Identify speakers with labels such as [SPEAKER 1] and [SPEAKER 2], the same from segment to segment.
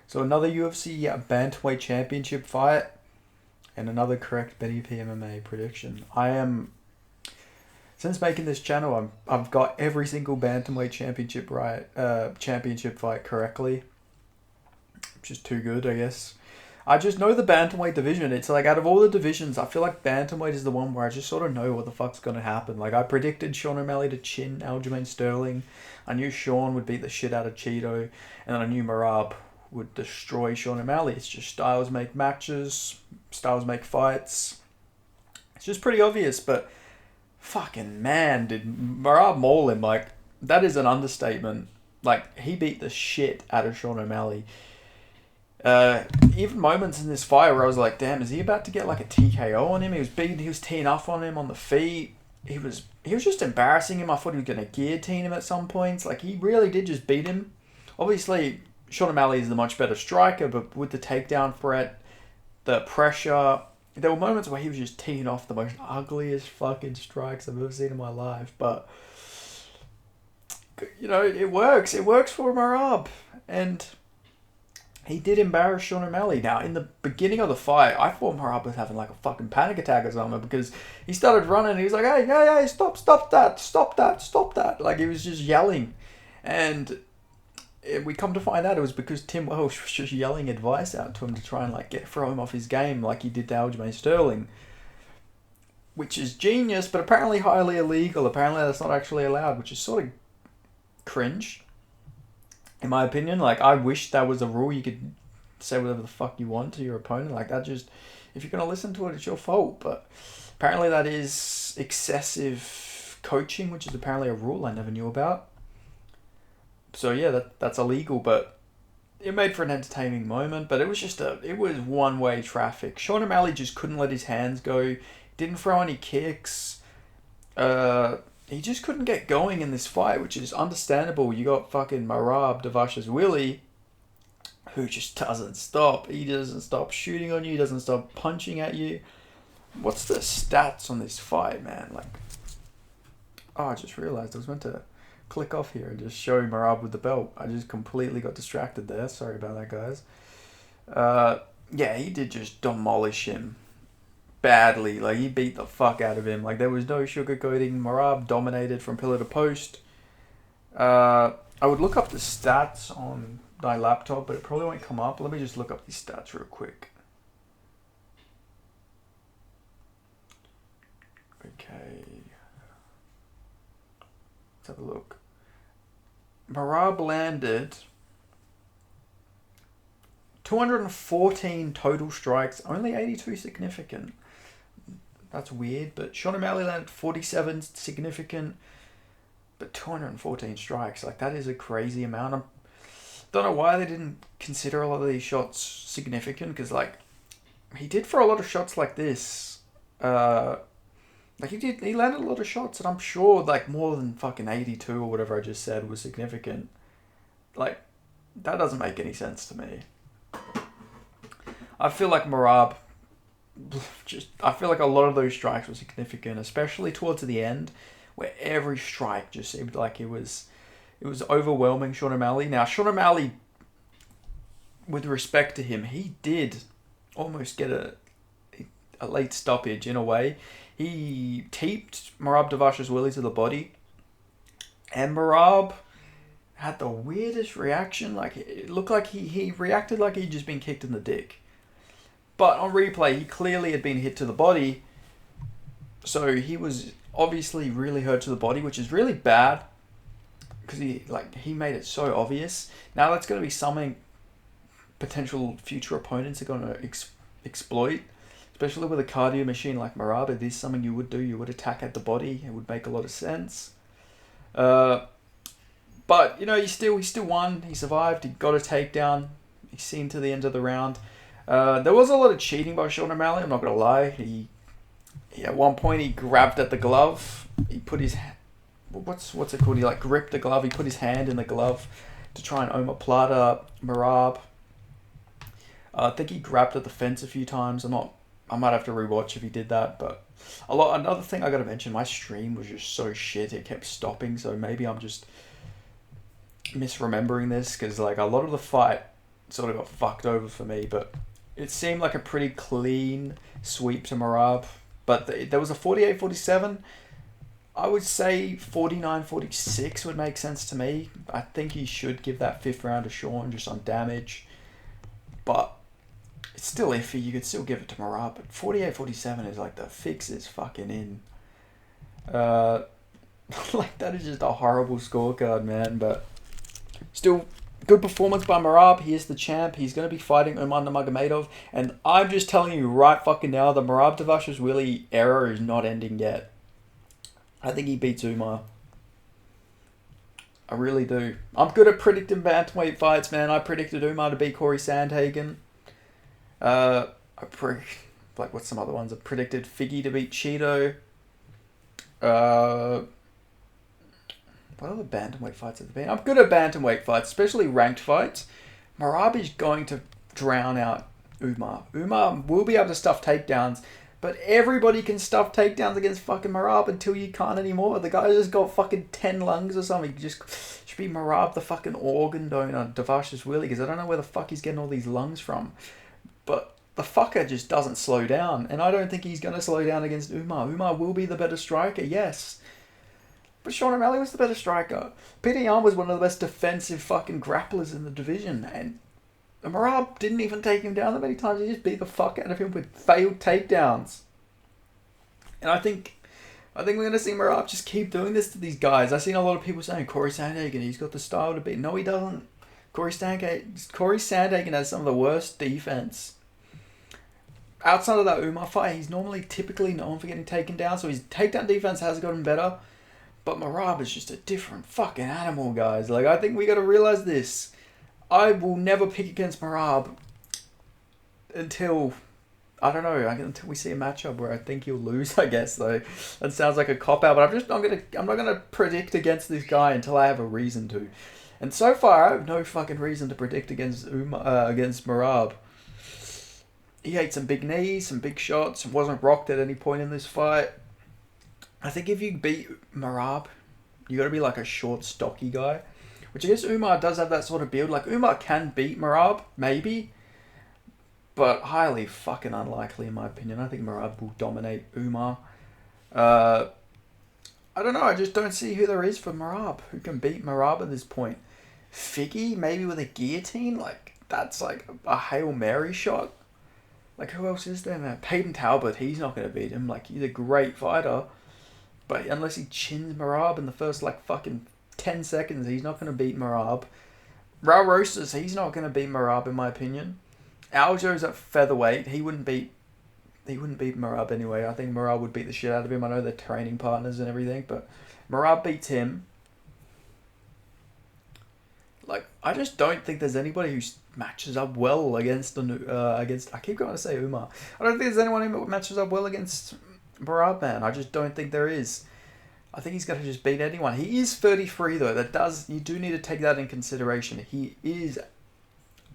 [SPEAKER 1] So another UFC bantamweight championship fight, and another correct Betty P MMA prediction. Since making this channel, I've got every single bantamweight championship fight correctly, which is too good, I guess. I just know the bantamweight division. It's like, out of all the divisions, I feel like bantamweight is the one where I just sort of know what the fuck's gonna happen. Like, I predicted Sean O'Malley to chin Aljamain Sterling. I knew Sean would beat the shit out of Cheeto, and then I knew Merab would destroy Sean O'Malley. It's just styles make matches, styles make fights. It's just pretty obvious, but fucking man, did Merab maul him. Like, that is an understatement. Like, he beat the shit out of Sean O'Malley. Even moments in this fight where I was like, damn, is he about to get like a TKO on him? He was teeing up on him on the feet. He was just embarrassing him. I thought he was going to guillotine him at some points. Like, he really did just beat him. Obviously, Sean O'Malley is the much better striker, but with the takedown threat, the pressure, there were moments where he was just teeing off the most ugliest fucking strikes I've ever seen in my life. But, you know, it works. It works for Merab. And he did embarrass Sean O'Malley. Now, in the beginning of the fight, I thought Merab was having like a fucking panic attack or something, because he started running and he was like, hey, stop that. Like, he was just yelling. And we come to find out it was because Tim Welsh was just yelling advice out to him to try and like throw him off his game like he did to Aljamain Sterling. Which is genius, but apparently highly illegal. Apparently that's not actually allowed, which is sort of cringe, in my opinion. Like, I wish that was a rule. You could say whatever the fuck you want to your opponent. Like, that just, if you're going to listen to it, it's your fault. But apparently that is excessive coaching, which is apparently a rule I never knew about. So yeah, that's illegal, but it made for an entertaining moment. But it was one-way traffic. Sean O'Malley just couldn't let his hands go. Didn't throw any kicks. He just couldn't get going in this fight, which is understandable. You got fucking Merab Dvalishvili, who just doesn't stop. He doesn't stop shooting on you. He doesn't stop punching at you. What's the stats on this fight, man? Like, I just realized I was meant to click off here and just show Merab with the belt. I just completely got distracted there. Sorry about that, guys. Yeah, he did just demolish him badly. Like, he beat the fuck out of him. Like, there was no sugarcoating. Merab dominated from pillar to post. I would look up the stats on my laptop, but it probably won't come up. Let me just look up these stats real quick. Okay. Let's have a look. Merab landed 214 total strikes, only 82 significant. That's weird, but Sean O'Malley landed 47 significant, but 214 strikes. Like, that is a crazy amount. I don't know why they didn't consider a lot of these shots significant, because, like, he did for a lot of shots like this. Like, he landed a lot of shots, and I'm sure, like, more than fucking 82 or whatever I just said was significant. Like, that doesn't make any sense to me. I feel like Merab, I feel like a lot of those strikes were significant, especially towards the end, where every strike just seemed like it was overwhelming Sean O'Malley. Now, Sean O'Malley, with respect to him, he did almost get a late stoppage in a way. He taped Merab Dvalishvili to the body, and Merab had the weirdest reaction. Like, it looked like he reacted like he'd just been kicked in the dick. But on replay, he clearly had been hit to the body, so he was obviously really hurt to the body, which is really bad, because he made it so obvious. Now that's going to be something potential future opponents are going to exploit. Especially with a cardio machine like Merab, it is something you would do. You would attack at the body. It would make a lot of sense. But, you know, he still won. He survived. He got a takedown. He seen to the end of the round. There was a lot of cheating by Sean O'Malley, I'm not going to lie. He at one point, he grabbed at the glove. He put his... What's it called? He, like, gripped the glove. He put his hand in the glove to try and omoplata Merab. I think he grabbed at the fence a few times. I might have to rewatch if he did that, but another thing I gotta mention, my stream was just so shit, it kept stopping, so maybe I'm just misremembering this, because, like, a lot of the fight sort of got fucked over for me, but it seemed like a pretty clean sweep to Merab. But there was a 48-47. I would say 49-46 would make sense to me. I think he should give that 5th round to Sean just on damage. But it's still iffy. You could still give it to Merab. But 48-47 is like the fix is fucking in. Like, that is just a horrible scorecard, man. But still, good performance by Merab. He is the champ. He's going to be fighting Umar Nurmagomedov. And I'm just telling you right fucking now, the Merab Dvalishvili era is not ending yet. I think he beats Umar. I really do. I'm good at predicting bantamweight fights, man. I predicted Umar to beat Corey Sandhagen. What's some other ones? I predicted Figgy to beat Cheeto. What other bantamweight fights have there been? I'm good at bantamweight fights, especially ranked fights. Merab is going to drown out Umar. Umar will be able to stuff takedowns, but everybody can stuff takedowns against fucking Merab until you can't anymore. The guy's just got fucking 10 lungs or something. Just should be Merab the fucking organ donor, Dvalishvili, because I don't know where the fuck he's getting all these lungs from. But the fucker just doesn't slow down, and I don't think he's going to slow down against Umar. Umar will be the better striker, yes. But Sean O'Malley was the better striker. Peter Yan was one of the best defensive fucking grapplers in the division, and Merab didn't even take him down that many times. He just beat the fuck out of him with failed takedowns. And I think we're going to see Merab just keep doing this to these guys. I've seen a lot of people saying Corey Sandhagen, he's got the style to beat. No, he doesn't. Corey Sandhagen has some of the worst defense. Outside of that Umar fight, he's typically known for getting taken down, so his takedown defense has gotten better. But Merab is just a different fucking animal, guys. Like, I think we got to realize this. I will never pick against Merab until, I don't know, until we see a matchup where I think he'll lose, I guess, though. That sounds like a cop-out, but I'm not gonna predict against this guy until I have a reason to. And so far, I have no fucking reason to predict against Merab. He ate some big knees, some big shots, and wasn't rocked at any point in this fight. I think if you beat Merab, you got to be like a short, stocky guy. Which I guess Umar does have that sort of build. Like, Umar can beat Merab, maybe. But highly fucking unlikely, in my opinion. I think Merab will dominate Umar. I don't know. I just don't see who there is for Merab. Who can beat Merab at this point? Figgy, maybe with a guillotine? Like, that's like a Hail Mary shot. Like, who else is there, man? Peyton Talbot, he's not going to beat him. Like, he's a great fighter. But unless he chins Merab in the first, like, fucking 10 seconds, he's not going to beat Merab. Raul Rosas, he's not going to beat Merab, in my opinion. Aljo's at featherweight. He wouldn't beat Merab anyway. I think Merab would beat the shit out of him. I know they're training partners and everything, but Merab beats him. Like, I just don't think there's anybody who matches up well against I keep going to say Umar. I don't think there's anyone who matches up well against Merab, man. I just don't think there is. I think he's going to just beat anyone. He is 33 though. You do need to take that in consideration. He is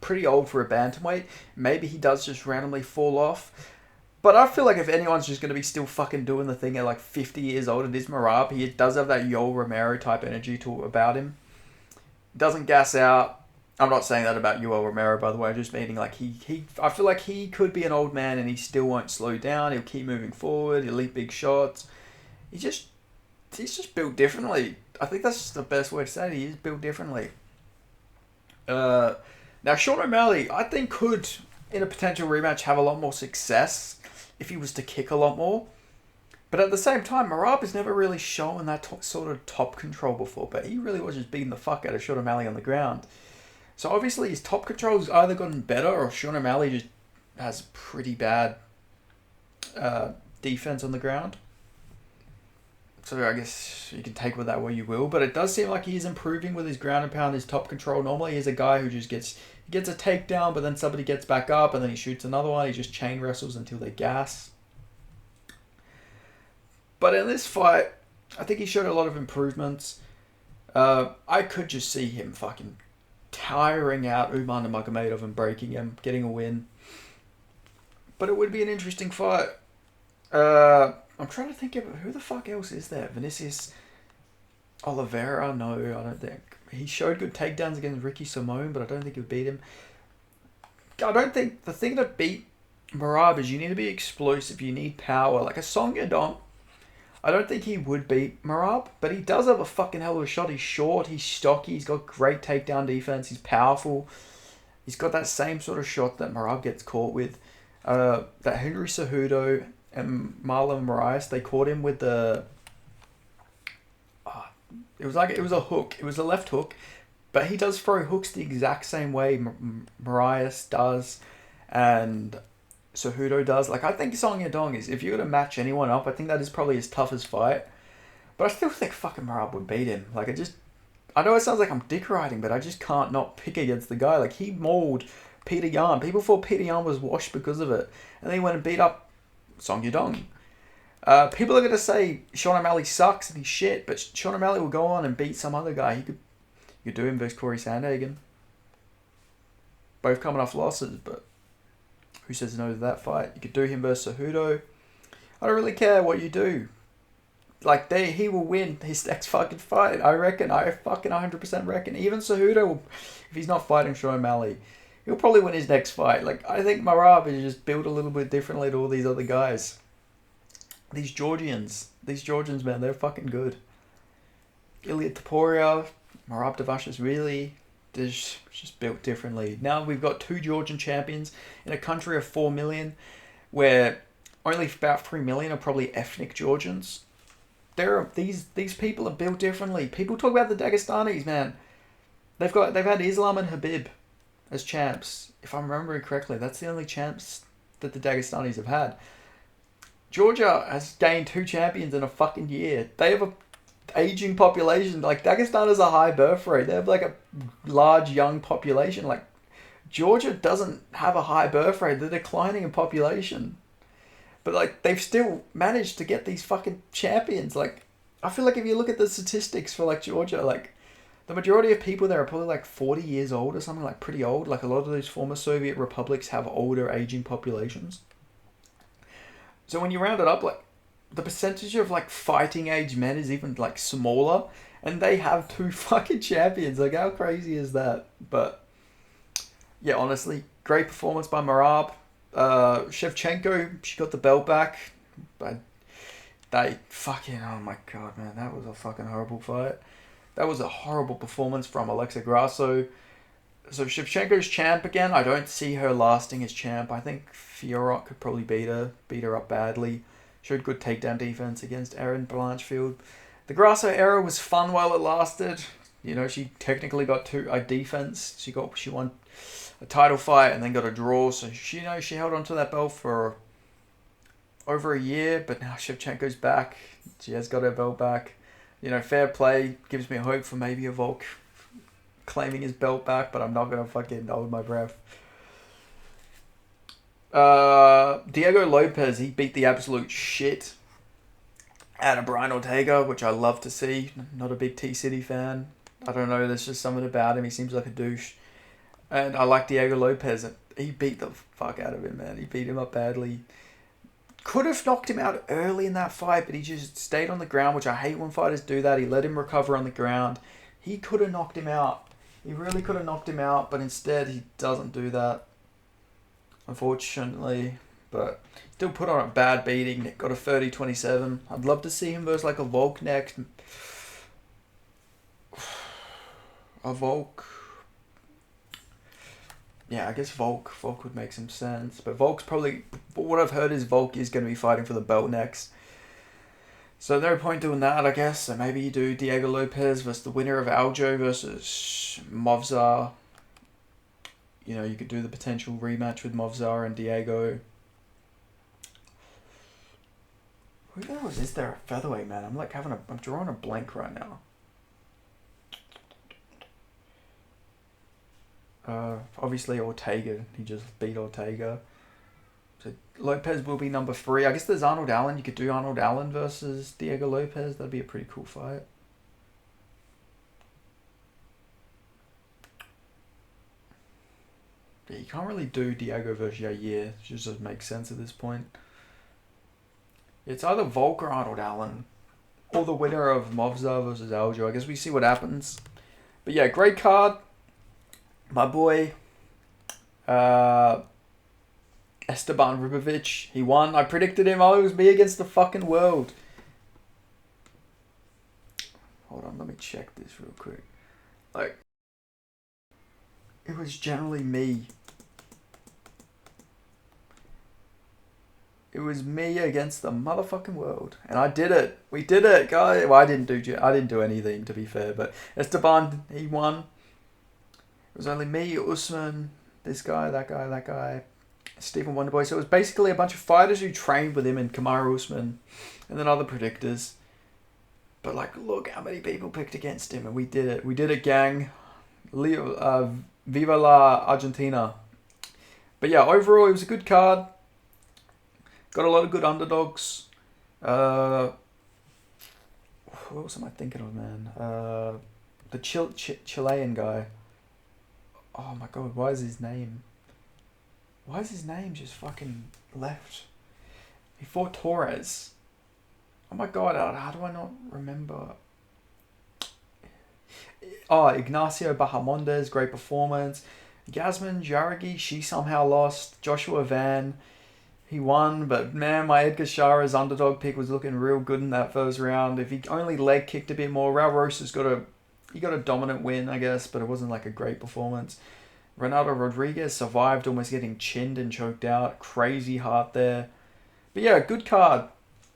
[SPEAKER 1] pretty old for a bantamweight. Maybe he does just randomly fall off. But I feel like if anyone's just going to be still fucking doing the thing at like 50 years old, it is Merab. He does have that Yoel Romero type energy about him. Doesn't gas out. I'm not saying that about Yoel Romero, by the way. I'm just meaning like I feel like he could be an old man and he still won't slow down. He'll keep moving forward. He'll eat big shots. He's just built differently. I think that's just the best way to say it. He is built differently. Now, Sean O'Malley, I think, could, in a potential rematch, have a lot more success if he was to kick a lot more. But at the same time, Merab has never really shown that sort of top control before, but he really was just beating the fuck out of Sean O'Malley on the ground. So obviously his top control's either gotten better or Sean O'Malley just has pretty bad defense on the ground. So I guess you can take with that what you will, but it does seem like he's improving with his ground and pound, his top control. Normally he's a guy who just gets a takedown, but then somebody gets back up and then he shoots another one. He just chain wrestles until they gas. But in this fight, I think he showed a lot of improvements. I could just see him fucking tiring out Umar Nurmagomedov and breaking him, getting a win. But it would be an interesting fight. I'm trying to think of who the fuck else is there. Vinicius Oliveira? No, I don't think. He showed good takedowns against Ricky Simone, but I don't think he'll beat him. I don't think the thing that beat Merab is you need to be explosive. You need power. Like a Song Yadong, I don't think he would beat Merab, but he does have a fucking hell of a shot. He's short, he's stocky, he's got great takedown defense, he's powerful. He's got that same sort of shot that Merab gets caught with. That Henry Cejudo and Marlon Moraes, they caught him with the... it was a hook. It was a left hook. But he does throw hooks the exact same way Moraes does and Cejudo does. Like, I think Song Yadong is, if you were to match anyone up, I think that is probably his toughest fight. But I still think fucking Merab would beat him. Like, I know it sounds like I'm dick riding, but I just can't not pick against the guy. Like, he mauled Peter Yan. People thought Peter Yan was washed because of it. And then he went and beat up Song Yadong. People are going to say Sean O'Malley sucks and he's shit, but Sean O'Malley will go on and beat some other guy. You could do him versus Corey Sandhagen. Both coming off losses, but who says no to that fight? You could do him versus Cejudo. I don't really care what you do. Like, he will win his next fucking fight. I reckon. I fucking 100% reckon. Even Cejudo, if he's not fighting Sean O'Malley, he'll probably win his next fight. Like, I think Merab is just built a little bit differently to all these other guys. These Georgians, man, they're fucking good. Ilya Topuria, Merab Dvalishvili, they're just built differently. Now we've got 2 Georgian champions in a country of 4 million, where only about 3 million are probably ethnic Georgians. These people are built differently. People talk about the Dagestanis, man. They've had Islam and Habib as champs. If I'm remembering correctly, that's the only champs that the Dagestanis have had. Georgia has gained 2 champions in a fucking year. They have a aging population. Like, Dagestan has a high birth rate. They have like a large young population. Like, Georgia doesn't have a high birth rate. They're declining in population. But like, they've still managed to get these fucking champions. Like, I feel like if you look at the statistics for like Georgia, like the majority of people there are probably like 40 years old or something, like pretty old. Like, a lot of those former Soviet republics have older aging populations. So when you round it up, like, the percentage of like fighting age men is even like smaller, and they have 2 fucking champions. Like, how crazy is that? But yeah, honestly, great performance by Merab. Shevchenko, she got the belt back, but they fucking, oh my god, man, that was a fucking horrible fight. That was a horrible performance from Alexa Grasso. So Shevchenko's champ again. I don't see her lasting as champ. I think Fiorot could probably beat her up badly. Showed good takedown defense against Erin Blanchfield. The Grasso era was fun while it lasted. You know, she technically got a defense. She won a title fight and then got a draw. So she held on to that belt for over a year. But now Shevchenko's back. She has got her belt back. You know, fair play. Gives me hope for maybe a Volk claiming his belt back, but I'm not going to fucking hold my breath. Diego Lopez, he beat the absolute shit out of Brian Ortega, which I love to see. Not a big T-City fan. I don't know, there's just something about him. He seems like a douche. And I like Diego Lopez. He beat the fuck out of him, man. He beat him up badly. Could have knocked him out early in that fight, but he just stayed on the ground, which I hate when fighters do that. He let him recover on the ground. He could have knocked him out. He really could have knocked him out, but instead he doesn't do that, unfortunately. But still put on a bad beating. Got a 30-27. I'd love to see him versus like a Volk next. A Volk. Yeah, I guess Volk would make some sense. But Volk's probably... What I've heard is Volk is going to be fighting for the belt next. So no point doing that, I guess. So maybe you do Diego Lopez versus the winner of Aljo versus Movzar. You know, you could do the potential rematch with Movzar and Diego. Who the hell is there at featherweight, man? I'm drawing a blank right now. Obviously Ortega. He just beat Ortega. So Lopez will be number 3. I guess there's Arnold Allen. You could do Arnold Allen versus Diego Lopez. That'd be a pretty cool fight. Yeah, you can't really do Diego versus Yair. It just doesn't make sense at this point. It's either Volk or Arnold Allen. Or the winner of Movzar versus Aljo. I guess we see what happens. But yeah, great card. My boy... Uh, Esteban Ribovic, he won. I predicted him. Oh, it was me against the fucking world. Hold on, let me check this real quick. Like, it was generally me. It was me against the motherfucking world, and I did it. We did it, guys. Well, I didn't do anything, to be fair. But Esteban, he won. It was only me, Usman, this guy, that guy, that guy, Stephen Wonderboy. So it was basically a bunch of fighters who trained with him and Kamaru Usman, and then other predictors. But like, look how many people picked against him, and we did it. We did it, gang. Leo, Viva la Argentina. But yeah, overall, it was a good card. Got a lot of good underdogs. What else am I thinking of, man? The Chilean guy. Oh my god, why is his name just fucking left? He fought Torres. Oh my god, how do I not remember? Oh, Ignacio Bahamondes, great performance. Yasmin Jarigi, she somehow lost. Joshua Van, he won, but man, my Edgar Shara's underdog pick was looking real good in that first round. If he only leg kicked a bit more, Raul Rosas got a dominant win, I guess, but it wasn't like a great performance. Ronaldo Rodriguez survived almost getting chinned and choked out. Crazy heart there. But yeah, good card.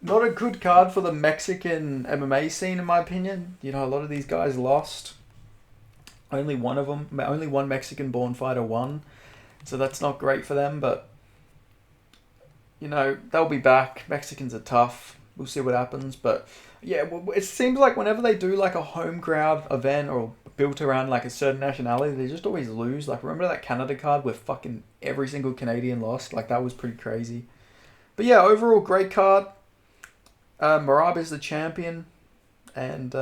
[SPEAKER 1] Not a good card for the Mexican MMA scene, in my opinion. You know, a lot of these guys lost. Only one Mexican-born fighter won. So that's not great for them, but you know, they'll be back. Mexicans are tough. We'll see what happens. But yeah, it seems like whenever they do like a home crowd event or built around like a certain nationality, they just always lose. Like, remember that Canada card where fucking every single Canadian lost? Like, that was pretty crazy. But yeah, overall, great card. Merab is the champion. And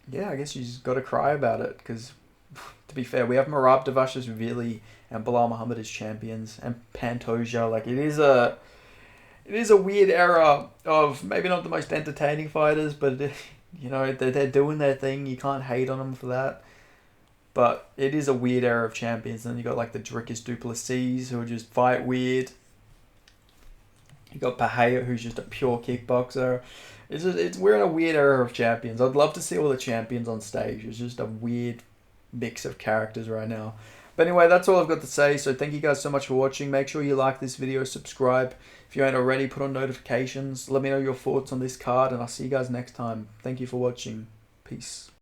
[SPEAKER 1] yeah, I guess you just got to cry about it. Because, to be fair, we have Merab Dvalishvili and Bilal Muhammad as champions, and Pantoja. Like, it is a weird era of maybe not the most entertaining fighters, but you know, they're doing their thing. You can't hate on them for that. But it is a weird era of champions. And then you got like the Dricus Duplessis, who just fight weird. You got Pahea, who's just a pure kickboxer. We're in a weird era of champions. I'd love to see all the champions on stage. It's just a weird mix of characters right now. But anyway, that's all I've got to say. So thank you guys so much for watching. Make sure you like this video, subscribe. If you ain't already, put on notifications. Let me know your thoughts on this card, and I'll see you guys next time. Thank you for watching. Peace.